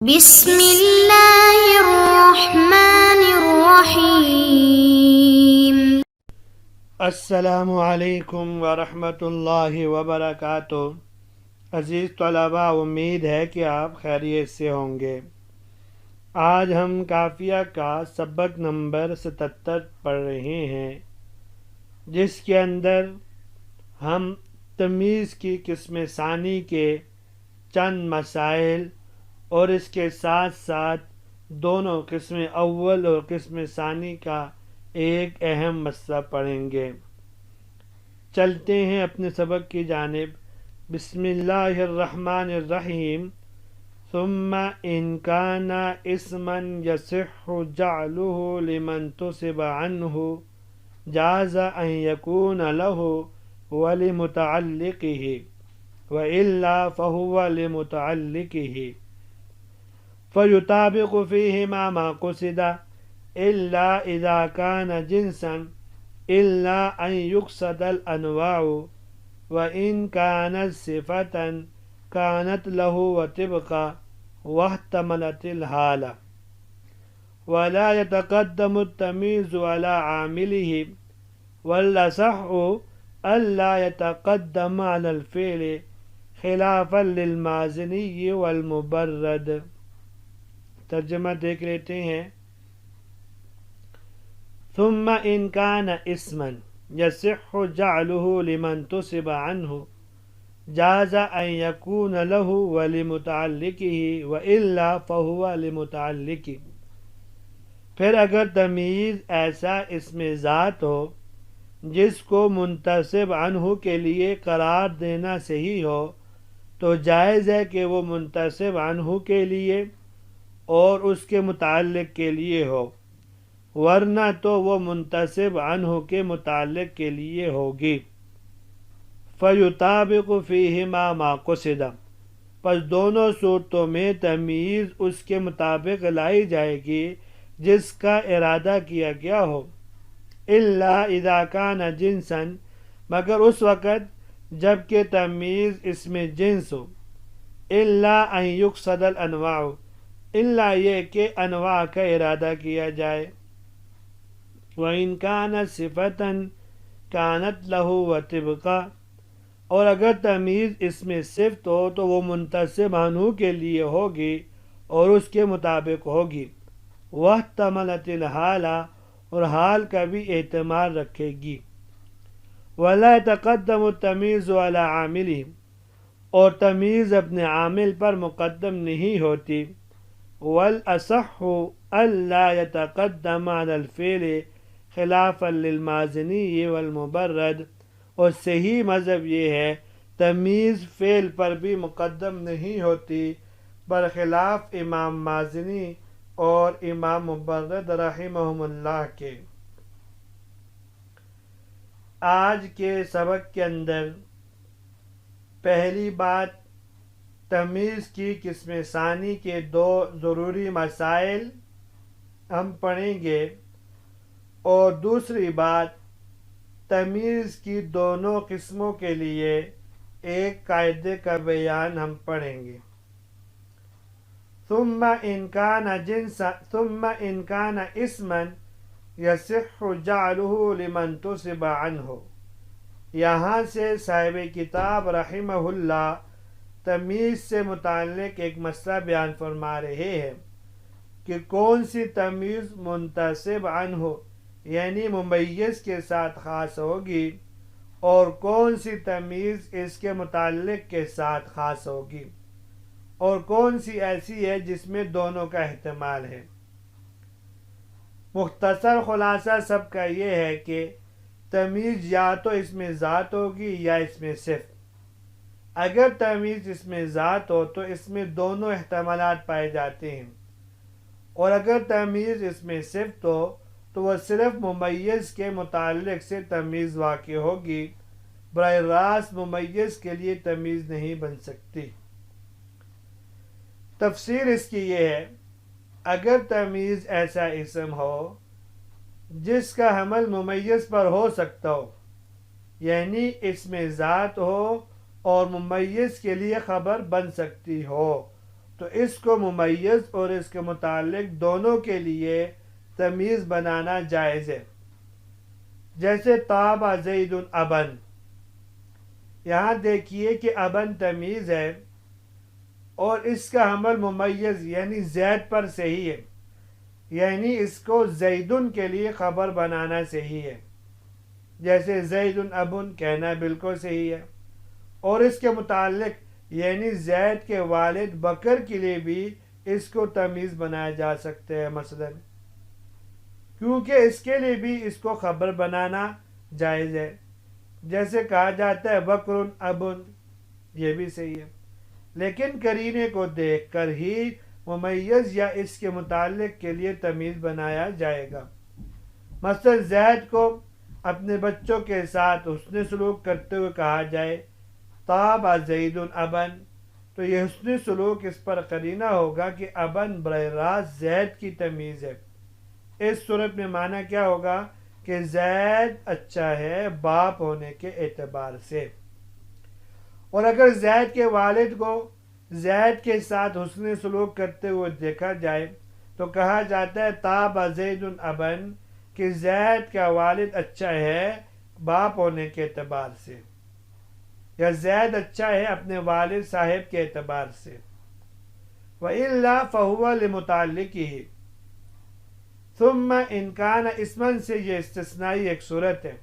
بسم اللہ الرحمن الرحیم۔ السلام علیکم ورحمۃ اللہ وبرکاتہ۔ عزیز طلباء، امید ہے کہ آپ خیریت سے ہوں گے۔ آج ہم قافیہ کا سبق نمبر 77 پڑھ رہے ہیں، جس کے اندر ہم تمیز کی قسم ثانی کے چند مسائل اور اس کے ساتھ ساتھ دونوں قسم اول اور قسم ثانی کا ایک اہم مسئلہ پڑھیں گے۔ چلتے ہیں اپنے سبق کی جانب۔ بسم اللہ الرحمن الرحیم۔ ثم ان کان اسما یصح جعلہ لمن تصب عنہ جاز ان یکون لہ ولمتعلقہ والا فہو لمتعلقہ فیطابق فیہما ما قصد الا اذا کان جنسا الا ان یقصد الانواع وان کانت صفتا کانت له وتبقى واحتملت الحالة ولا يتقدم التمييز على عامله والأصح ألا يتقدم على الفعل خلافا للمازني والمبرد۔ ترجمہ دیکھ لیتے ہیں۔ ثم ان کان اسما یصح جعلہ لمن تصب عنہ جاز ان یکون لہ ولمتعلقہ والا فہو لمتعلقہ۔ پھر اگر تمیز ایسا اسم ذات ہو جس کو منتصب عنہ کے لیے قرار دینا صحیح ہو تو جائز ہے کہ وہ منتصب عنہ کے لیے اور اس کے متعلق کے لیے ہو، ورنہ تو وہ منتصب عنہ کے متعلق کے لیے ہوگی۔ فیطابق فیہما ما قصد، پس دونوں صورتوں میں تمیز اس کے مطابق لائی جائے گی جس کا ارادہ کیا گیا ہو، الا اذا کان جنسا، مگر اس وقت جب کہ تمیز اسم جنس ہو، الا ان یقصد الانواع، الا یہ کہ انواع کا ارادہ کیا جائے، وَإِن كَانَتْ صِفَةً كَانَتْ لَهُ وَتِبْقَى، اور اگر تمیز اسم صفت ہو تو وہ منتصب عنہ کے لیے ہوگی اور اس کے مطابق ہوگی، وَاحْتَمَلَتِ الْحَالَ، اور حال کا بھی احتمال رکھے گی، وَلَا يَتَقَدَّمُ التَّمِيزُ عَلَى عَامِلِهِ، اور تمیز اپنے عامل پر مقدم نہیں ہوتی، وَالْأَصَحُّ أَلَّا يَتَقَدَّمَ عَلَى الْفِعْلِ خِلَافًا لِلْمَازِنِيِّ وَالْمُبَرَّدِ، اور صحیح مذہب یہ ہے تمیز فعل پر بھی مقدم نہیں ہوتی، برخلاف امام مازنی اور امام مبرد رحمہم اللہ کے۔ آج کے سبق کے اندر پہلی بات تمیز کی قسم ثانی کے دو ضروری مسائل ہم پڑھیں گے، اور دوسری بات تمیز کی دونوں قسموں کے لیے ایک قاعدے کا بیان ہم پڑھیں گے۔ ثم ان کان اسما یصح جعلہ لمن تصب عنہ، یہاں سے صاحب کتاب رحمہ اللہ تمیز سے متعلق ایک مسئلہ بیان فرما رہے ہیں کہ کون سی تمیز منتصب عنہ یعنی ممیز کے ساتھ خاص ہوگی اور کون سی تمیز اس کے متعلق کے ساتھ خاص ہوگی، اور کون سی ایسی ہے جس میں دونوں کا احتمال ہے۔ مختصر خلاصہ سب کا یہ ہے کہ تمیز یا تو اس میں ذات ہوگی یا اس میں صفت۔ اگر تمیز اس میں ذات ہو تو اس میں دونوں احتمالات پائے جاتے ہیں، اور اگر تمیز اس میں صفت ہو تو وہ صرف ممیز کے متعلق سے تمیز واقع ہوگی، براہ راست ممیز کے لیے تمیز نہیں بن سکتی۔ تفسیر اس کی یہ ہے، اگر تمیز ایسا اسم ہو جس کا حمل ممیز پر ہو سکتا ہو، یعنی اس میں ذات ہو اور ممیز کے لیے خبر بن سکتی ہو، تو اس کو ممیز اور اس کے متعلق دونوں کے لیے تمیز بنانا جائز ہے. جیسے طاب زید ابن، یہاں دیکھیے کہ ابن تمیز ہے اور اس کا حمل ممیز یعنی زید پر صحیح ہے، یعنی اس کو زیدن کے لیے خبر بنانا صحیح ہے. جیسے زید ابن کہنا بالکل صحیح ہے. اور اس کے متعلق یعنی زید کے والد بکر کے لیے بھی اس کو تمیز بنایا جا سکتا ہے مثلا، کیونکہ اس کے لیے بھی اس کو خبر بنانا جائز ہے. جیسے کہا جاتا ہے بکر ابن، یہ بھی صحیح ہے، لیکن قرینے کو دیکھ کر ہی ممیز یا اس کے متعلق کے لیے تمیز بنایا جائے گا. مثلا زید کو اپنے بچوں کے ساتھ حسن سلوک کرتے ہوئے کہا جائے طاب زید ابن، تو یہ حسن سلوک اس پر قرینہ ہوگا کہ ابن براہ راست زید کی تمیز ہے. اس صورت میں معنی کیا ہوگا کہ زید اچھا ہے باپ ہونے کے اعتبار سے. اور اگر زید کے والد کو زید کے ساتھ حسن سلوک کرتے ہوئے دیکھا جائے تو کہا جاتا ہے طاب زید ابن، کہ زید کا والد اچھا ہے باپ ہونے کے اعتبار سے، یا زید اچھا ہے اپنے والد صاحب کے اعتبار سے. وَإِلَّا فَهُوَ لِمُتَعَلِّقِهِ. ثم ان کان اسمن سے یہ استثنائی ایک صورت ہے.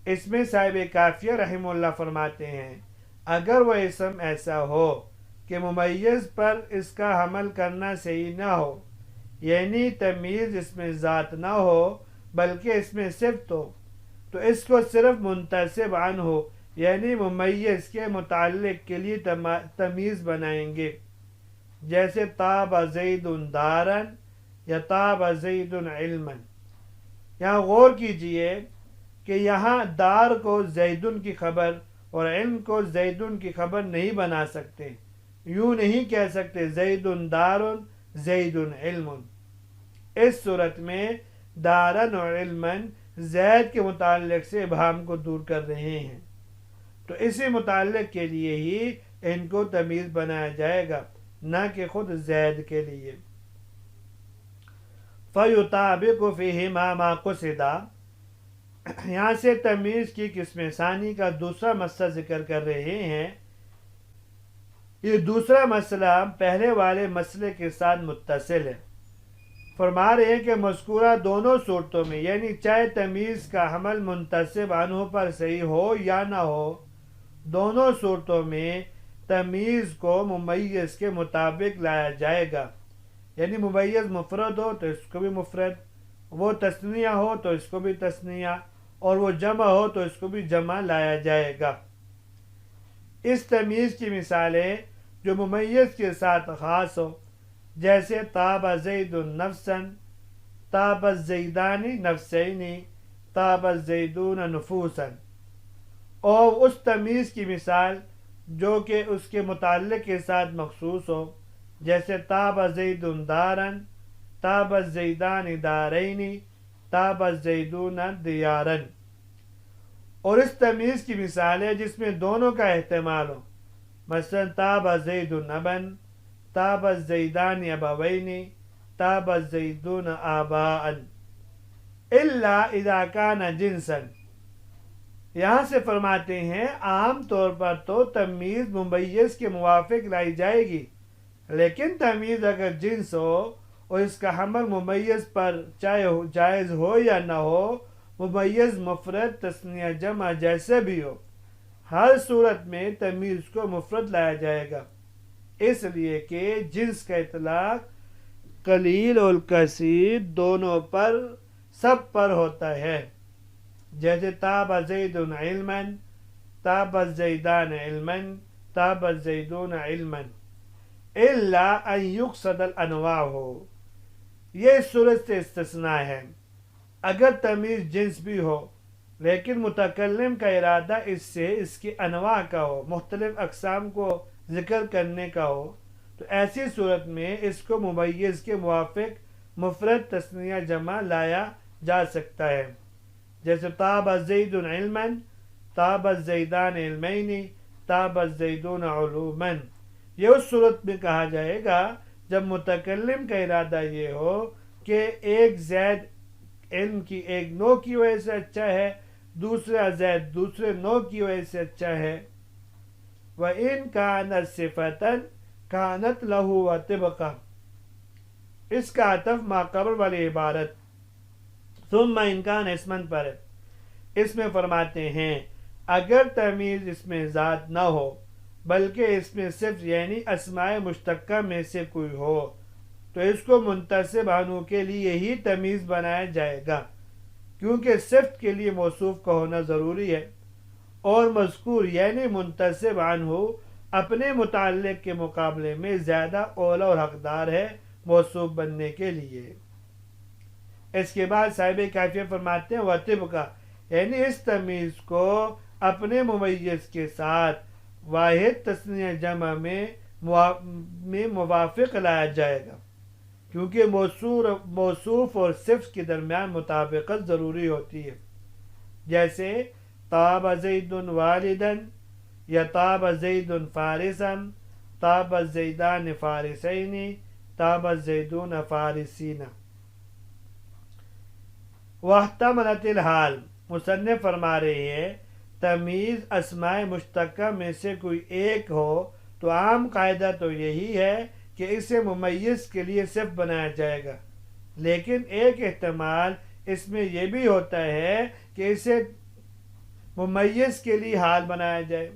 اس میں صاحب کافیہ رحمہ اللہ فرماتے ہیں اگر وہ اسم ایسا ہو کہ ممیز پر اس کا حمل کرنا صحیح نہ ہو، یعنی تمیز اس میں ذات نہ ہو بلکہ اس میں صفت ہو، تو اس کو صرف منتسب عنہ ہو یعنی ممیز کے متعلق کے لیے تمیز بنائیں گے. جیسے طاب زید دارن یا طاب زید علما. یہاں غور کیجئے کہ یہاں دار کو زیدن کی خبر اور علم کو زیدن کی خبر نہیں بنا سکتے. یوں نہیں کہہ سکتے زید دار زید علم. اس صورت میں دارن اور علما زید کے متعلق سے ابہام کو دور کر رہے ہیں، تو اسی متعلق کے لیے ہی ان کو تمیز بنایا جائے گا، نہ کہ خود زید کے لیے. فَيُطَابِقُ فِيهِمَا مَا قُصِدَ. یہاں سے تمیز کی قسم ثانی کا دوسرا مسئلہ ذکر کر رہے ہیں. یہ دوسرا مسئلہ پہلے والے مسئلے کے ساتھ متصل ہے. فرما رہے ہیں کہ مذکورہ دونوں صورتوں میں یعنی چاہے تمیز کا حمل منتسب عنہ پر صحیح ہو یا نہ ہو، دونوں صورتوں میں تمیز کو ممیز کے مطابق لایا جائے گا. یعنی ممیز مفرد ہو تو اس کو بھی مفرد، وہ تثنیہ ہو تو اس کو بھی تثنیہ، اور وہ جمع ہو تو اس کو بھی جمع لایا جائے گا. اس تمیز کی مثالیں جو ممیز کے ساتھ خاص ہو، جیسے طاب زید نفسا، طاب الزیدان نفسین، طاب الزیدون نفوسا. اور اس تمیز کی مثال جو کہ اس کے متعلق کے ساتھ مخصوص ہو، جیسے طاب زید دارن، طاب الزیدان دارین، طاب الزیدون دیارن. اور اس تمیز کی مثال ہے جس میں دونوں کا احتمال ہو، مثلا طاب زید ابن، طاب الزیدان ابوین، طاب الزیدون آباء، الا اذا کان جنسا. یہاں سے فرماتے ہیں عام طور پر تو تمیز ممیز کے موافق لائی جائے گی، لیکن تمیز اگر جنس ہو اور اس کا حمل ممیز پر چاہے جائز ہو یا نہ ہو، ممیز مفرد تثنیہ جمع جیسے بھی ہو، ہر صورت میں تمیز کو مفرد لایا جائے گا، اس لیے کہ جنس کا اطلاق قلیل اور کثیر دونوں پر سب پر ہوتا ہے. جیسے طاب زید علما، طاب الزیدان علما، طاب الزیدون علما، الا ان یقصد الانواع ہو. یہ اس صورت سے استثناء ہے اگر تمیز جنس بھی ہو لیکن متکلم کا ارادہ اس سے اس کی انواع کا ہو، مختلف اقسام کو ذکر کرنے کا ہو، تو ایسی صورت میں اس کو ممیز کے موافق مفرد تثنیہ جمع لایا جا سکتا ہے. جیسے طاب زید علما، طاب الزیدان علمین، طاب الزیدون علوما. یہ اس صورت میں کہا جائے گا جب متکلم کا ارادہ یہ ہو کہ ایک زید ان کی ایک نوع کی وجہ سے اچھا ہے، دوسرا زید دوسرے نوع کی وجہ سے اچھا ہے۔ وَإِن كَانَتْ صِفَةً كَانَتْ لَهُ وَطِبْقًا، اس کا عطف ما قبل والی عبارت ثم ان کان اسمن پر ہے۔ اس میں فرماتے ہیں اگر تمیز اس میں ذات نہ ہو بلکہ اس میں صفت یعنی اسماء مشتقہ میں سے کوئی ہو تو اس کو منتسب عنہ کے لیے ہی تمیز بنایا جائے گا، کیونکہ صفت کے لیے موصوف کا ہونا ضروری ہے، اور مذکور یعنی منتسب عنہ اپنے متعلق کے مقابلے میں زیادہ اولا اور حقدار ہے موصوف بننے کے لیے۔ اس کے بعد صاحب کافیہ فرماتے ہیں وطبقہ، یعنی اس تمیز کو اپنے ممیز کے ساتھ واحد تثنیہ جمع میں موافق لایا جائے گا، کیونکہ موصوف اور صفت کے درمیان مطابقت ضروری ہوتی ہے، جیسے طاب زید والدن یا طاب زید فارسا، طاب زیدان فارسین، طاب زیدون فارسین۔ واحتملت الحال، مصنف فرما رہے ہیں تمیز اسماء مشتقہ میں سے کوئی ایک ہو تو عام قاعدہ تو یہی ہے کہ اسے ممیز کے لیے صفت بنایا جائے گا، لیکن ایک احتمال اس میں یہ بھی ہوتا ہے کہ اسے ممیز کے لیے حال بنایا جائے،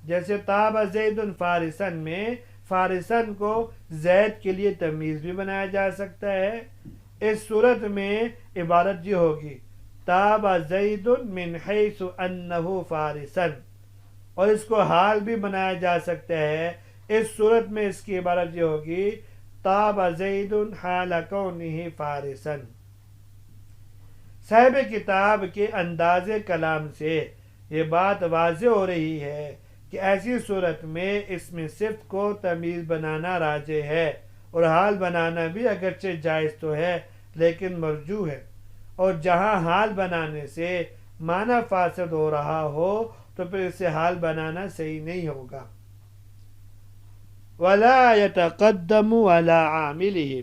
جیسے طاب زید فارسن میں فارسن کو زید کے لیے تمیز بھی بنایا جا سکتا ہے۔ اس صورت میں عبارت یہ ہوگی طاب زید من حیث انہ فارسن، اور اس کو حال بھی بنایا جا سکتا ہے۔ اس صورت میں اس کی عبارت یہ ہوگی طاب زید حال کونہ فارسن۔ صاحب کتاب کے انداز کلام سے یہ بات واضح ہو رہی ہے کہ ایسی صورت میں اس میں صفت کو تمیز بنانا راجح ہے، اور حال بنانا بھی اگرچہ جائز تو ہے لیکن مرجوح ہے، اور جہاں حال بنانے سے معنی فاسد ہو رہا ہو تو پھر اسے حال بنانا صحیح نہیں ہوگا۔ وَلَا يَتَقَدَّمُ عَلَىٰ عَامِلِهِ،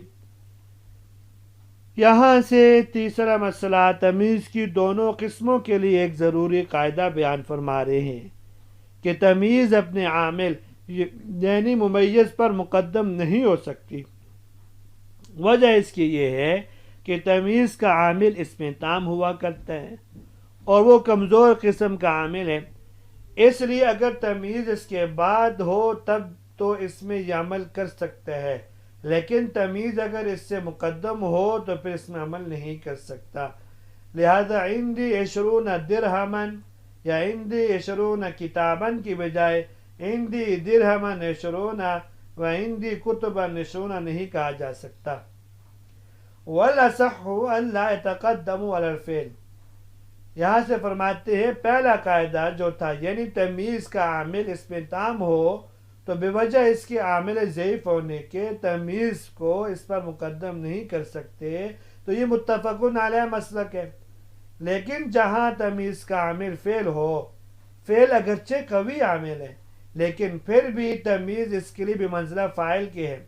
یہاں سے تیسرا مسئلہ تمیز کی دونوں قسموں کے لیے ایک ضروری قاعدہ بیان فرما رہے ہیں کہ تمیز اپنے عامل یعنی ممیز پر مقدم نہیں ہو سکتی۔ وجہ اس کی یہ ہے کہ تمیز کا عامل اس میں تام ہوا کرتا ہے اور وہ کمزور قسم کا عامل ہے، اس لیے اگر تمیز اس کے بعد ہو تب تو اس میں یہ عمل کر سکتا ہے، لیکن تمیز اگر اس سے مقدم ہو تو پھر اس میں عمل نہیں کر سکتا۔ لہذا عندی 20 درہما یا عندی 20 کتابا کی بجائے عندی درہما 20 و عندی کتبا 20 نہیں کہا جا سکتا۔ وَالْأَصَحُّ أَنْ لَا يَتَقَدَّمُ عَلَى الْفِعْلِ، یہاں سے فرماتے ہیں پہلا قاعدہ جو تھا یعنی تمیز کا عامل اس میں تام ہو تو بے وجہ اس کے عامل ضعیف ہونے کے تمیز کو اس پر مقدم نہیں کر سکتے، تو یہ متفقن علیہ مسلک ہے۔ لیکن جہاں تمیز کا عامل فعل ہو، فعل اگرچہ قوی عامل ہے لیکن پھر بھی تمیز اس کے لیے بمنزلہ فاعل کے ہے،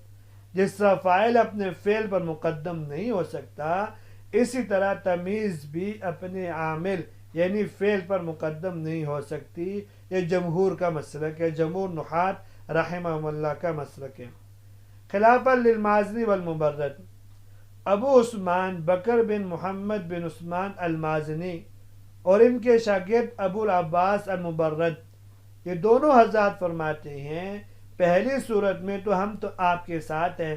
جس طرح فاعل اپنے فعل پر مقدم نہیں ہو سکتا، اسی طرح تمیز بھی اپنے عامل یعنی فعل پر مقدم نہیں ہو سکتی۔ یہ جمہور کا مسلک ہے، جمہور نحات رحمہم اللہ کا مسلک ہے۔ خلافا للمازنی والمبرد، ابو عثمان بکر بن محمد بن عثمان المازنی اور ان کے شاگرد ابو العباس المبرد، یہ دونوں حضرات فرماتے ہیں پہلی صورت میں تو ہم تو آپ کے ساتھ ہیں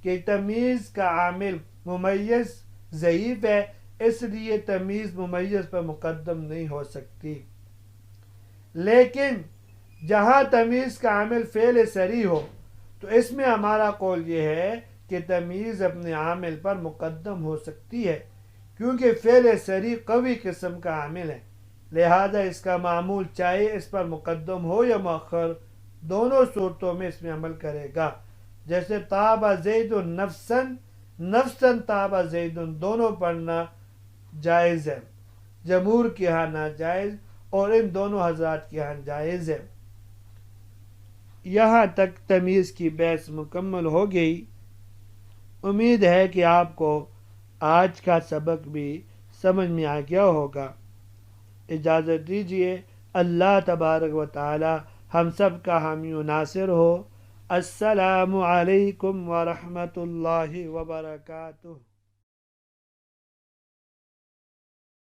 کہ تمیز کا عامل ممیز ضعیف ہے، اس لیے تمیز ممیز پر مقدم نہیں ہو سکتی، لیکن جہاں تمیز کا عامل فعل صریح ہو تو اس میں ہمارا قول یہ ہے کہ تمیز اپنے عامل پر مقدم ہو سکتی ہے، کیونکہ فعل صریح قوی قسم کا عامل ہے، لہذا اس کا معمول چاہے اس پر مقدم ہو یا مؤخر دونوں صورتوں میں اس میں عمل کرے گا۔ جیسے طاب زید نفسا، نفسا طاب زید دونوں پڑھنا جائز ہے، جمہور کے ہاں ناجائز اور ان دونوں حضرات کے ہاں جائز ہے۔ یہاں تک تمیز کی بحث مکمل ہو گئی۔ امید ہے کہ آپ کو آج کا سبق بھی سمجھ میں آ گیا ہوگا۔ اجازت دیجیے، اللہ تبارک و تعالی ہم سب کا حامی و ناصر ہو۔ السلام علیکم ورحمۃ اللہ وبرکاتہ۔